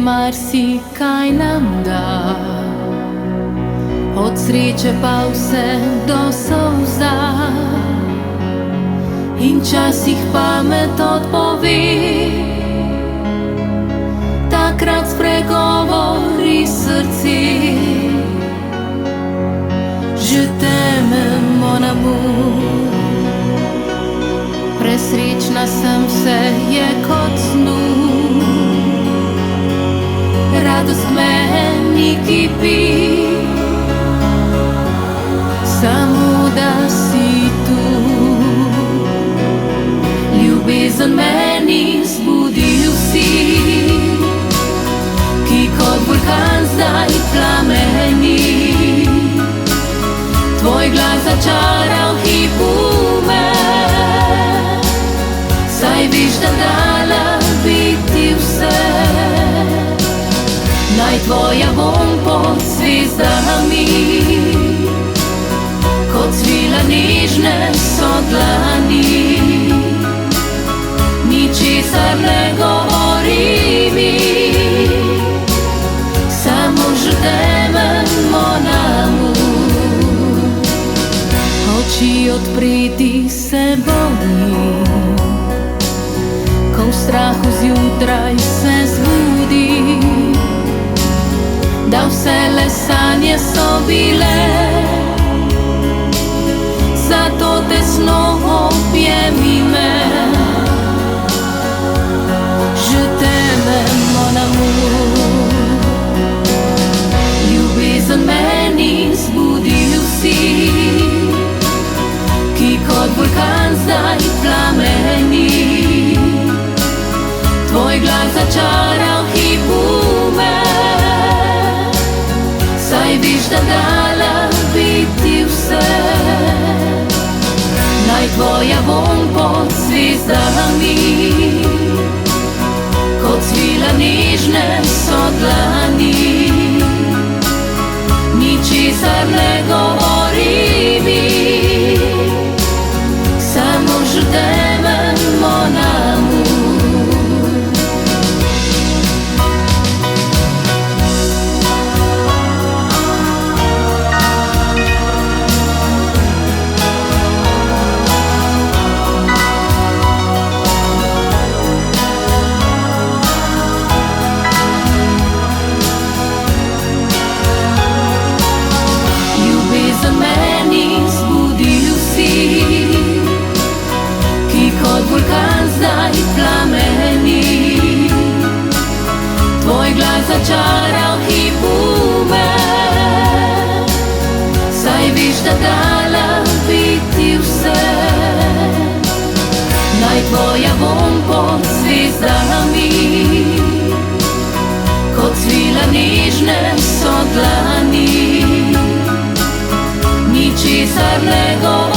marsikaj nam da, od sreče pa vse do solza. In časih pamet odpove, takrat spregovori srce. Je t'aime mon amour, presrečna sem, vse je kot snu. Radost meni kipi, samo da si tu. Ljubezen meni zbudi vsi, ki kot vulkan zdaj plameni. Tvoj glas začaral hipu me, saj veš, da dala biti vse. Naj tvoja bom pod zvezdami, kot svila nežne so dlani. Ničesar ne govori mi, samo že t'aime mon amour. Oči odpreti se bojim, ko v strahu zjutraj se zbudi, da vse le sanje so bile. Zato tesno objemi me. Je t'aime mon amour, ljubezen meni zbudi vsi, ki kot vulkan zdaj plameni. Tvoj glas začaral hipu me, saj veš, da dala biti vse. Naj tvoja bom pod zvezdami, kot svila nežne so dlani. Ničesar ne govori mi, samo že t'aime mon amour. Vulkan zdaj plameni, tvoj glas začaral hipu me, saj veš, da dala biti vse. Naj tvoja bom pod zvezdami, kot svila nežne so dlani. Ničesar ne govori